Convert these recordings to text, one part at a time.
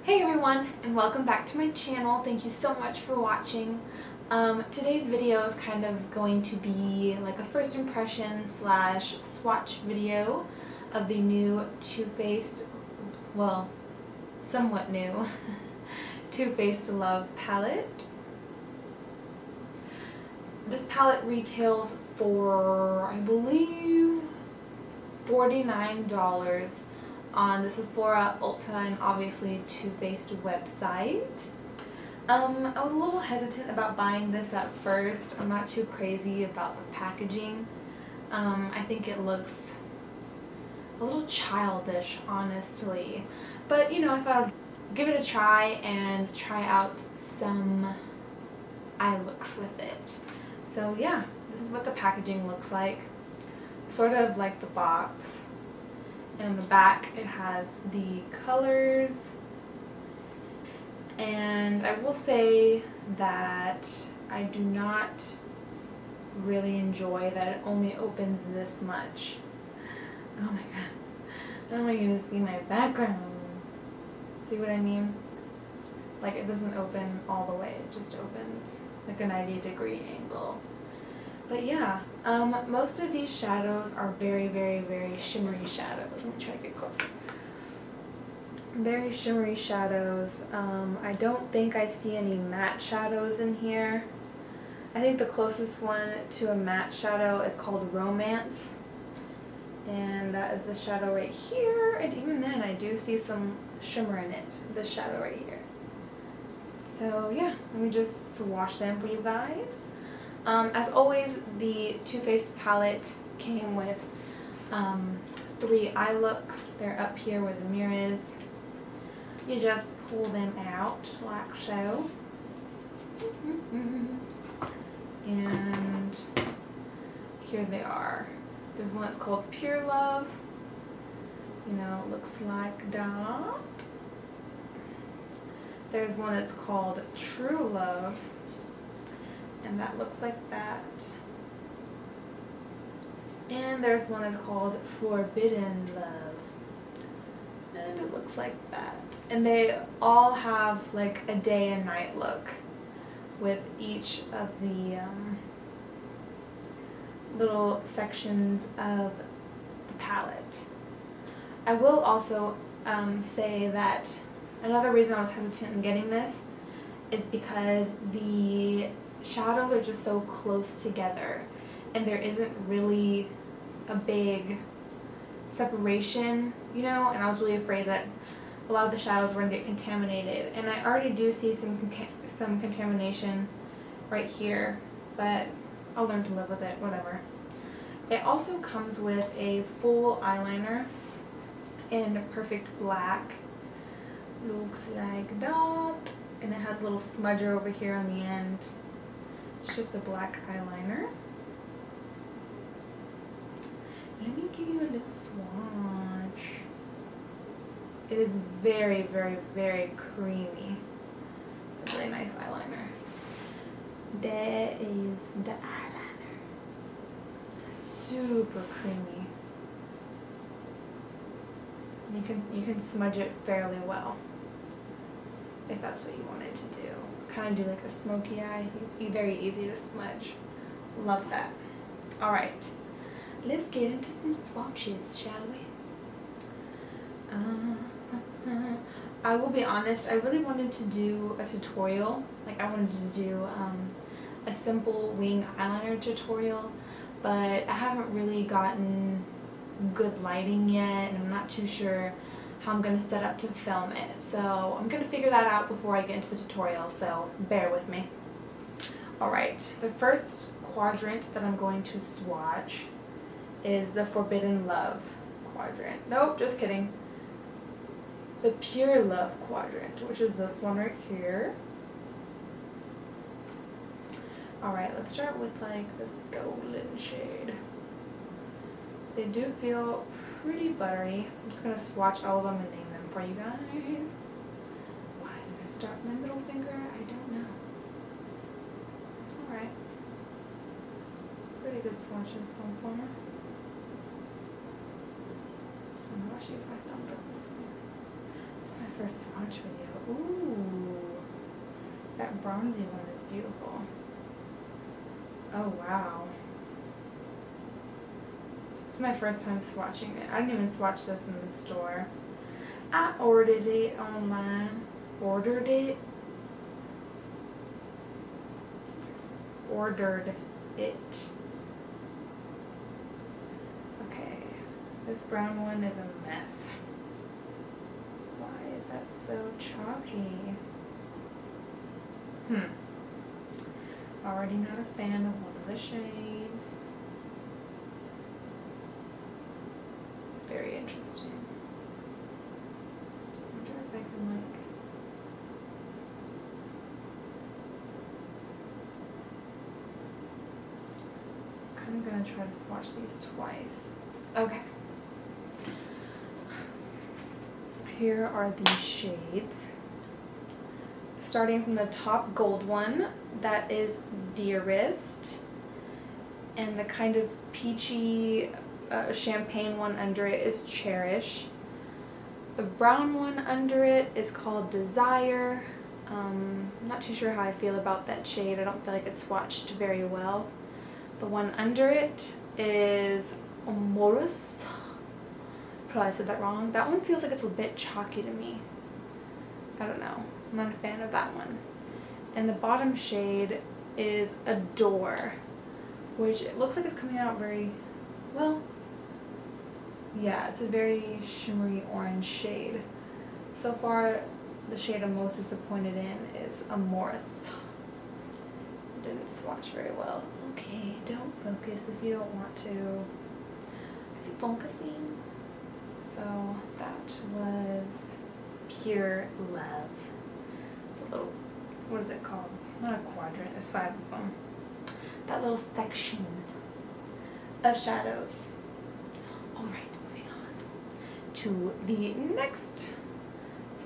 Hey everyone, and welcome back to my channel. Thank you so much for watching. Today's video is kind of going to be like a first impression slash swatch video of the new Too Faced, well, somewhat new, Too Faced Love palette. This palette retails for, I believe, $49 on the Sephora, Ulta, and obviously Too Faced website. I was a little hesitant about buying this at first. I'm not too crazy about the packaging. I think it looks a little childish, honestly. But, you know, I thought I'd give it a try and try out some eye looks with it. So yeah, this is what the packaging looks like. Sort of like the box. And on the back it has the colors, and I will say that I do not really enjoy that it only opens this much. Oh my god, I don't want you to see my background. See what I mean? Like, it doesn't open all the way, it just opens like a 90-degree angle. But yeah, most of these shadows are very, very, very shimmery shadows. Let me try to get closer. Very shimmery shadows. I don't think I see any matte shadows in here. I think the closest one to a matte shadow is called Romance. And that is the shadow right here. And even then, I do see some shimmer in it. This shadow right here. So yeah, let me just swatch them for you guys. As always, the Too Faced palette came with 3 eye looks. They're up here where the mirror is. You just pull them out like so. And here they are. There's one that's called Pure Love. You know, it looks like that. There's one that's called True Love. And that looks like that. And there's one that's called Forbidden Love. And it looks like that. And they all have like a day and night look with each of the little sections of the palette. I will also say that another reason I was hesitant in getting this is because the shadows are just so close together and there isn't really a big separation, you know, and I was really afraid that a lot of the shadows were going to get contaminated, and I already do see some contamination right here, but I'll learn to live with it, whatever. It also comes with a full eyeliner in Perfect Black. Looks like that, and it has a little smudger over here on the end. It's just a black eyeliner. Let me give you a little swatch. It is very, very, very creamy. It's a really nice eyeliner. There is the eyeliner. Super creamy. You can smudge it fairly well, if that's what you wanted to do. Kind of do like a smoky eye. It's very easy to smudge. Love that. Alright, let's get into some swatches, shall we? I will be honest, I really wanted to do a tutorial. Like, I wanted to do a simple wing eyeliner tutorial, but I haven't really gotten good lighting yet, and I'm not too sure how I'm going to set up to film it. So I'm going to figure that out before I get into the tutorial, so bear with me. Alright, the first quadrant that I'm going to swatch is the Forbidden Love quadrant. Nope, just kidding. The Pure Love quadrant, which is this one right here. Alright, let's start with like this golden shade. They do feel pretty buttery. I'm just going to swatch all of them and name them for you guys. Why did I start with my middle finger? I don't know. Alright. Pretty good swatches so far. I'm going to use my thumb for this one. It's my first swatch video. Ooh, that bronzy one is beautiful. Oh wow. This is my first time swatching it. I didn't even swatch this in the store. I ordered it online. Ordered it. Okay, this brown one is a mess. Why is that so chalky? Already not a fan of one of the shades. Very interesting. I wonder if I can I'm gonna try to swatch these twice. Okay. Here are the shades. Starting from the top gold one, that is Dearest. And the kind of peachy champagne one under it is Cherish. The brown one under it is called Desire. I'm not too sure how I feel about that shade. I don't feel like it's swatched very well. The one under it is Amorous. Probably said that wrong. That one feels like it's a bit chalky to me. I don't know. I'm not a fan of that one. And the bottom shade is Adore, which it looks like it's coming out very well. Yeah, it's a very shimmery orange shade. So far, the shade I'm most disappointed in is Amorous. Didn't swatch very well. Okay, don't focus if you don't want to. Is it focusing? So that was Pure Love. The little, what is it called? Not a quadrant, there's 5 of them. That little section of shadows. Alright, moving on to the next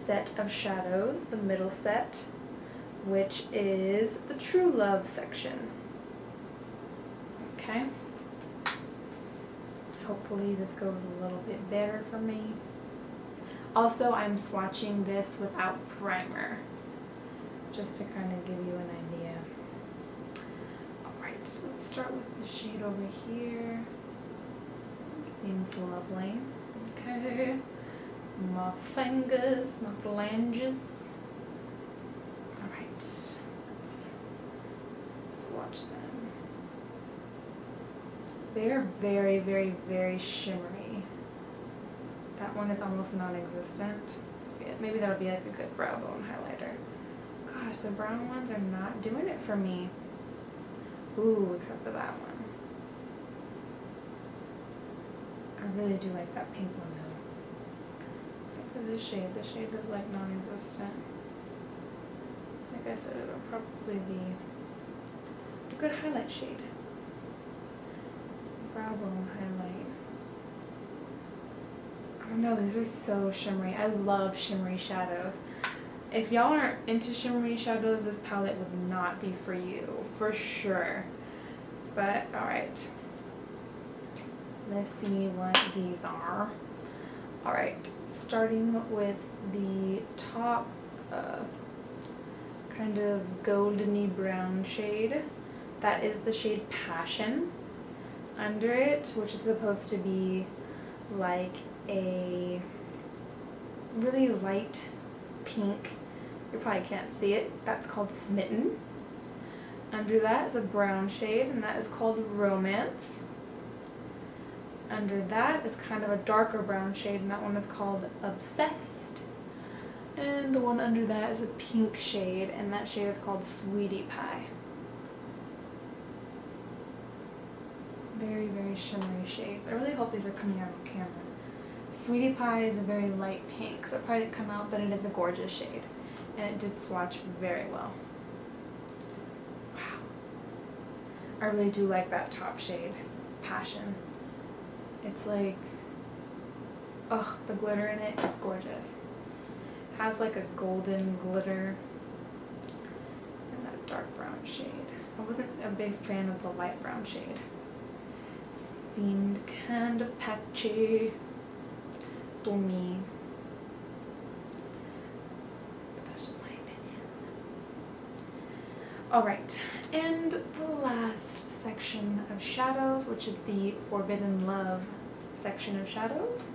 set of shadows, the middle set, which is the True Love section. Okay. Hopefully this goes a little bit better for me. Also, I'm swatching this without primer, just to kind of give you an idea. Alright, so let's start with the shade over here. Seems lovely. Okay. My fingers, my phalanges. Alright, let's swatch them. They're very, very, very shimmery. That one is almost non-existent. Yeah, maybe that'll be like a good brow bone highlighter. Gosh, the brown ones are not doing it for me. Ooh, except for that one. I really do like that pink one though. Except for this shade. This shade is like non-existent. Like I said, it'll probably be a good highlight shade. Brow bone highlight. I don't know, these are so shimmery. I love shimmery shadows. If y'all aren't into shimmery shadows, this palette would not be for you, for sure. But, alright. Let's see what these are. Alright, starting with the top kind of goldeny brown shade. That is the shade Passion. Under it, which is supposed to be like a really light pink, you probably can't see it, that's called Smitten. Under that is a brown shade, and that is called Romance. Under that is kind of a darker brown shade, and that one is called Obsessed. And the one under that is a pink shade, and that shade is called Sweetie Pie. Very, very shimmery shades. I really hope these are coming out on camera. Sweetie Pie is a very light pink, so it probably didn't come out, but it is a gorgeous shade. And it did swatch very well. Wow. I really do like that top shade, Passion. It's like, oh, the glitter in it is gorgeous. It has like a golden glitter. And that dark brown shade. I wasn't a big fan of the light brown shade. Seemed kind of patchy to me. Alright, and the last section of shadows, which is the Forbidden Love section of shadows.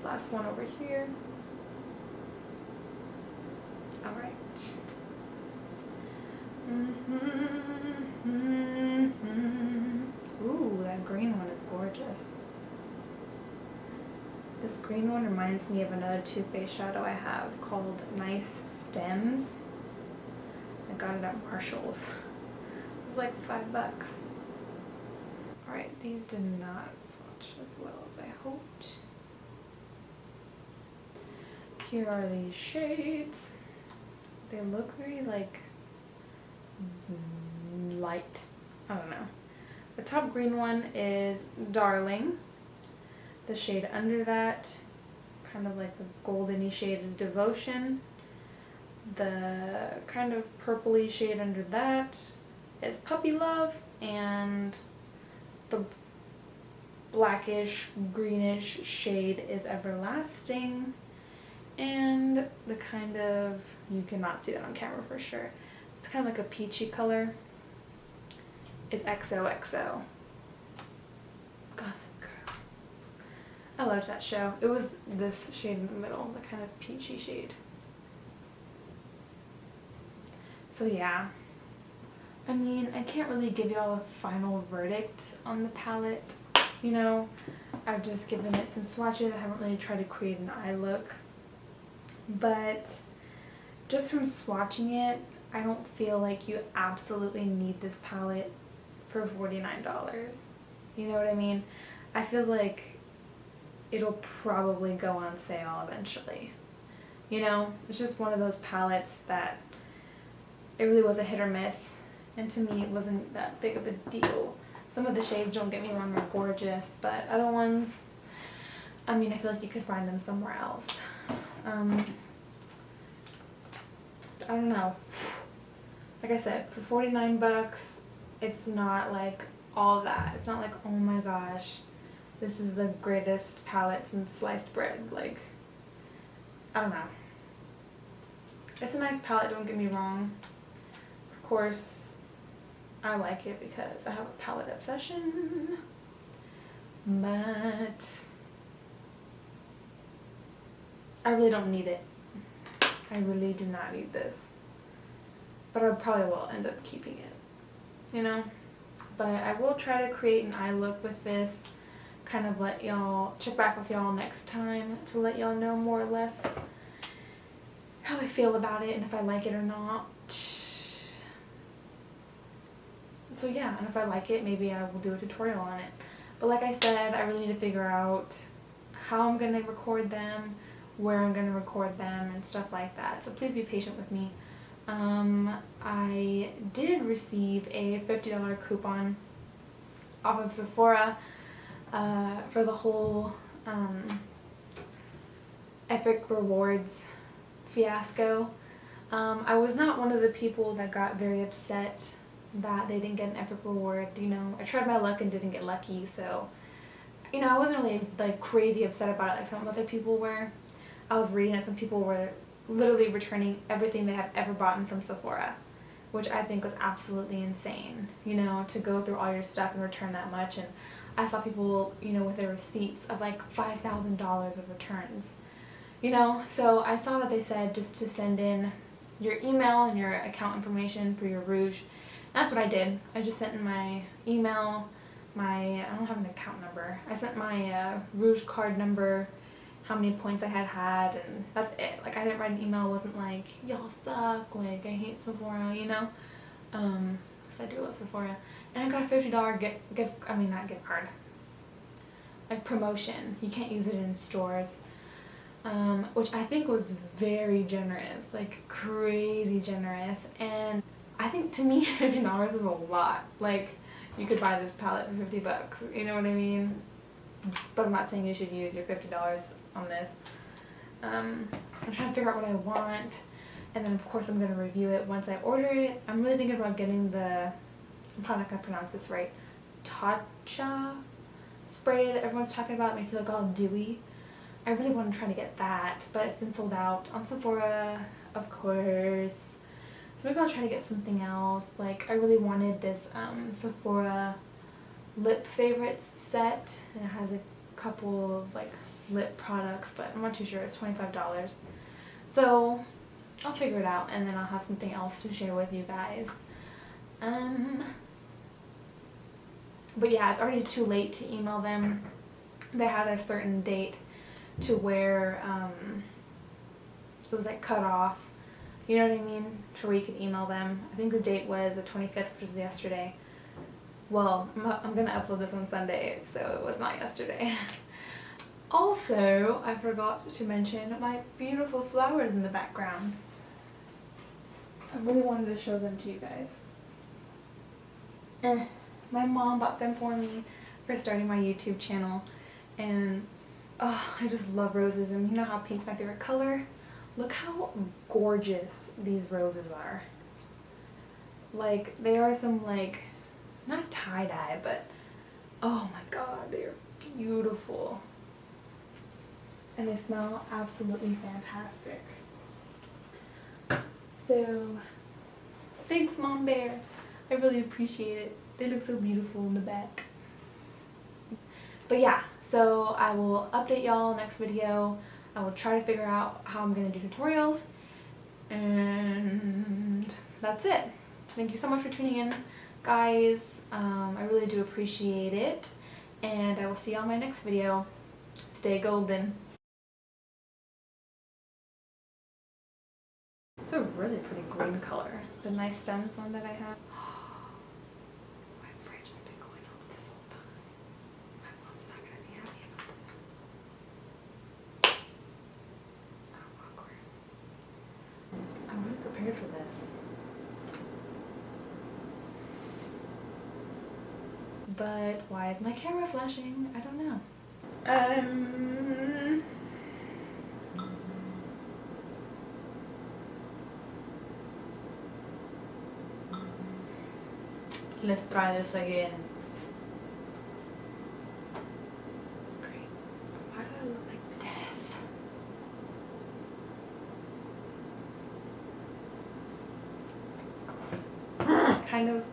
Last one over here. Alright. Ooh, that green one is gorgeous. This green one reminds me of another Too Faced shadow I have called Nice Stems. I got it at Marshall's. It was like $5. Alright, these did not swatch as well as I hoped. Here are these shades. They look very like light. I don't know. The top green one is Darling. The shade under that, kind of like the goldeny shade, is Devotion. The kind of purpley shade under that is Puppy Love, and the blackish greenish shade is Everlasting, and the kind of, you cannot see that on camera for sure, it's kind of like a peachy color, is XOXO. Gossip Girl. I loved that show. It was this shade in the middle, the kind of peachy shade. So yeah, I mean, I can't really give y'all a final verdict on the palette. You know, I've just given it some swatches. I haven't really tried to create an eye look. But just from swatching it, I don't feel like you absolutely need this palette for $49. You know what I mean? I feel like it'll probably go on sale eventually. You know, it's just one of those palettes that it really was a hit or miss, and to me it wasn't that big of a deal. Some of the shades, don't get me wrong, are gorgeous, but other ones, I mean, I feel like you could find them somewhere else. I don't know. Like I said, for 49 bucks, it's not like all that. It's not like, oh my gosh, this is the greatest palette since sliced bread. Like, I don't know. It's a nice palette, don't get me wrong. Of course, I like it because I have a palette obsession, but I really don't need it. I really do not need this, but I probably will end up keeping it, you know. But I will try to create an eye look with this, kind of let y'all, check back with y'all next time to let y'all know more or less how I feel about it and if I like it or not. So yeah, and if I like it, maybe I will do a tutorial on it. But like I said, I really need to figure out how I'm going to record them, where I'm going to record them, and stuff like that. So please be patient with me. I did receive a $50 coupon off of Sephora for the whole Epic Rewards fiasco. I was not one of the people that got very upset that they didn't get an Epic Reward. You know, I tried my luck and didn't get lucky, so, you know, I wasn't really like crazy upset about it like some other people were. I was reading that some people were literally returning everything they have ever bought from Sephora, which I think was absolutely insane, you know, to go through all your stuff and return that much. And I saw people, you know, with their receipts of like $5,000 of returns, you know. So I saw that they said just to send in your email and your account information for your Rouge. That's what I did. I just sent in my email, I don't have an account number. I sent my Rouge card number, how many points I had, and that's it. Like, I didn't write an email. It wasn't like, y'all suck, like, I hate Sephora, you know? Because I do love Sephora. And I got a $50 not gift card, like promotion. You can't use it in stores, which I think was very generous, like crazy generous. And I think to me $50 is a lot. Like, you could buy this palette for 50 bucks, you know what I mean? But I'm not saying you should use your $50 on this. I'm trying to figure out what I want, and then of course I'm going to review it once I order it. I'm really thinking about getting the, I'm probably not going to pronounce this right, Tatcha spray that everyone's talking about. It makes it look all dewy. I really want to try to get that, but it's been sold out on Sephora, of course. So maybe I'll try to get something else. Like, I really wanted this Sephora lip favorites set. And it has a couple of like lip products, but I'm not too sure. It's $25. So I'll figure it out, and then I'll have something else to share with you guys. But yeah, it's already too late to email them. They had a certain date to where it was like cut off. You know what I mean? For where you could email them. I think the date was the 25th, which was yesterday. Well, I'm gonna upload this on Sunday, so it was not yesterday. Also, I forgot to mention my beautiful flowers in the background. I really wanted to show them to you guys. My mom bought them for me for starting my YouTube channel, and oh, I just love roses, and you know how pink's my favorite color? Look how gorgeous these roses are. Like, they are some like, not tie-dye, but oh my god, they are beautiful. And they smell absolutely fantastic. So, thanks Mom Bear. I really appreciate it. They look so beautiful in the back. But yeah, so I will update y'all next video. I will try to figure out how I'm going to do tutorials. And that's it. Thank you so much for tuning in, guys. I really do appreciate it. And I will see y'all in my next video. Stay golden. It's a really pretty green color. The nice stems one that I have. My fridge has been going off this whole time. My mom's not gonna be happy about that. How awkward. I'm really prepared for this. But why is my camera flashing? I don't know. Let's try this again. Great. Why do I look like death? Kind of.